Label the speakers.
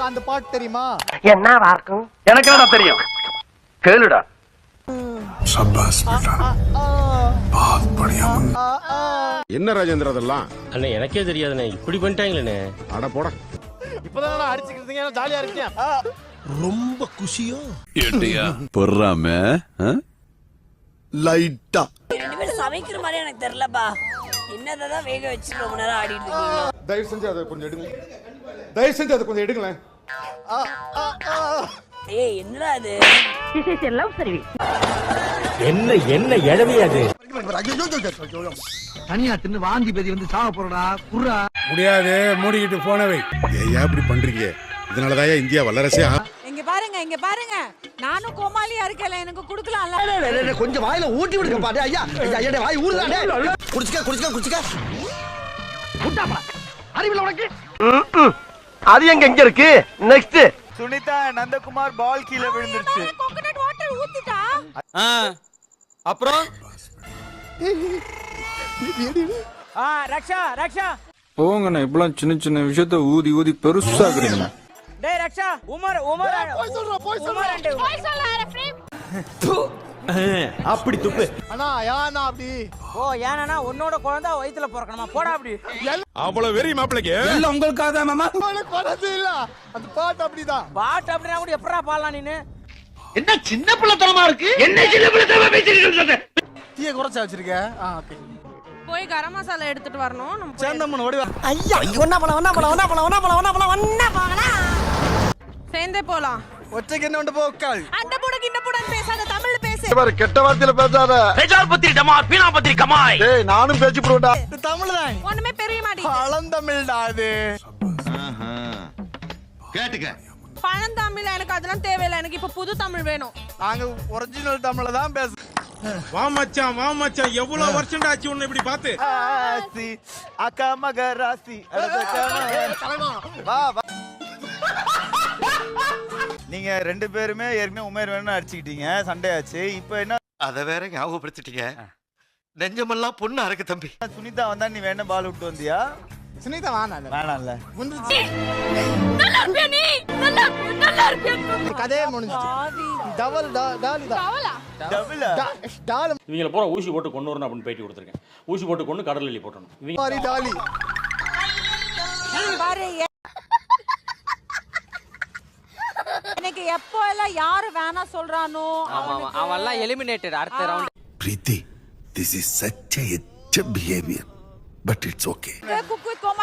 Speaker 1: அந்த பாட்டு தெரியுமா?
Speaker 2: என்னவா இருக்கும்? எனக்கு என்னடா தெரியும், கேளுடா.
Speaker 3: சபாஸ் बेटा बहुत बढ़िया
Speaker 4: என்ன ராஜேந்திர அதெல்லாம்?
Speaker 5: அண்ணே எனக்கே தெரியாதுண்ணே, இப்படி பண்ணிட்டாங்களே.
Speaker 4: அட போடா.
Speaker 1: இப்பதான் அடிச்சுக்கிறதுங்க ஜாலியா இருக்கீங்க.
Speaker 3: ரொம்ப குஷியோ
Speaker 6: ஏட்டியா பொறாம லைட்டா
Speaker 7: ரெண்டு பேரும் சமைக்கிற மாதிரி எனக்கு தெரியலப்பா. என்னதான் வேக வச்சு ரொம்ப நேரம் ஆடிட்டு இருக்கீங்க.
Speaker 4: தயவு செஞ்சு அதை கொஞ்சம் எடுங்க. தயவு செஞ்சு அதை கொஞ்சம் எடுங்களேன்.
Speaker 7: ஏய் என்னடா இது?
Speaker 5: என்ன என்ன எழவியாது?
Speaker 1: தனியா தின்னு வாந்தி பேதி வந்து சாவ போறடா குர்ரா.
Speaker 3: முடியாது, மூடிக்கிட்டு போனவை.
Speaker 4: ஏயா இப்படி பண்றீங்க? இதனாலதான் இந்தியா வல்லரசே.
Speaker 8: இங்க பாருங்க நானும் கோமாளியா இருக்கல, எனக்கு குடுக்கலாம்ல.
Speaker 1: கொஞ்சம் வாயில ஊட்டி விடுங்க பாரு. ஐயா ஐயா வாய் ஊறுதானே. குடிச்சுக்க குட்டாப்பா அறிவில உனக்கு.
Speaker 2: அது எங்க இருக்கு? நெக்ஸ்ட்
Speaker 1: சுனிதா நந்தகுமார் பால் கீழே விழுந்துருச்சு.
Speaker 8: கோகனட் வாட்டர் ஊத்திட்டா.
Speaker 5: அப்புறம்
Speaker 1: ரக்ஷா
Speaker 9: போங்கண்ணா, இப்பெல்லாம் சின்ன சின்ன விஷயத்த ஊதி ஊதி பெருசாக்குறீங்க.
Speaker 1: டேய் ரக்ஷா உமர் போய் சொல்றா ஃப்ரேம்.
Speaker 5: அப்படி துப்பு.
Speaker 1: அண்ணா யானா அப்படி ஓ ஏனா உன்னோட குழந்தை வயித்துல பிறக்கணுமா? போடா அப்படி.
Speaker 4: அவ்வளவு வெறி மாப்பிளைக்கு
Speaker 9: எல்லாம் உங்களுக்காக தான் மாமா.
Speaker 1: குழந்தை இல்ல அந்த பாட்டு அப்படிதான். பாட்டு அப்படினா கூட எப்பறா பாடலாம் நீனு?
Speaker 2: என்ன சின்ன பிள்ளைத்தனமா இருக்கு? என்ன சின்ன பிள்ளைத்தனமா பேசிட்டு இருக்க?
Speaker 1: தீய குறைச்சா வச்சிருக்க. ஓகே
Speaker 8: போய் கரம் மசாலா எடுத்துட்டு வரணும். நம்ம
Speaker 1: சேந்தம்மன் ஓடி வா.
Speaker 7: ஐயா ஒண்ணா போகலாம்.
Speaker 8: சேர்ந்தே போலாம்.
Speaker 1: ஒற்றைக்கு என்ன வந்து போக்கால்.
Speaker 8: அண்ட போட கிண்ட போடன்னு பேசாத, தமிழ்ல பேசு.
Speaker 2: பாரு, கெட்ட வார்த்தையில பேசாத. பேஜார் பத்திரி டமார் பீனா பத்திரி கமாய். டேய் நானும் பேசி போடுடா.
Speaker 1: இது தமிழ் தான்.
Speaker 8: ஒண்ணுமே தெரிய மாட்டேங்குது.
Speaker 1: பழந்தமிழ்டா இது.
Speaker 6: கேட்டுக்க.
Speaker 8: பழந்தமிழ் எனக்கு அதெல்லாம் தேவையில்லை. எனக்கு இப்ப புது தமிழ் வேணும்.
Speaker 1: நாங்க ஒரிஜினல் தமிழ்ல தான் பேசு.
Speaker 4: வா மச்சான் எவ்வளவு வருஷம் ஆச்சு உன்னை இப்படி பார்த்து.
Speaker 1: ஆசி அக்கா மகராசி வா வா. நீங்க ரெண்டு பேருமே ஏற்கனவே உமேர் வேணும்னு அடிச்சுக்கிட்டீங்க, சண்டை ஆச்சு. இப்போ என்ன
Speaker 6: அத வேற ஞாபகப்படுத்திட்டீங்க. நெஞ்சமெல்லாம் பொண்ணா இருக்கு தம்பி.
Speaker 1: சுனிதா வந்தா நீ வேணா பால் விட்டு வந்தியா? சுனிதா வேணாம்ல முடிஞ்சிச்சு. கதையே முடிஞ்சிச்சு. டபுள் டால்
Speaker 5: இவங்கள பூரா ஊசி போட்டு கொண்டு வரணும் அப்படின்னு பேட்டி கொடுத்துருக்கேன். ஊசி போட்டு கொண்டு கடல் எலி போட்டணும். இவங்க
Speaker 1: மாதிரி டாலி
Speaker 8: பாரு எனக்கு எப்போ எல்லாம் யாரு வேணா சொல்றானோ
Speaker 1: அவன் எல்லாம் எலிமினேட்டட் அடுத்த round.
Speaker 6: Preethi, this is such a bihevior, but it's okay.
Speaker 8: Cook with Comali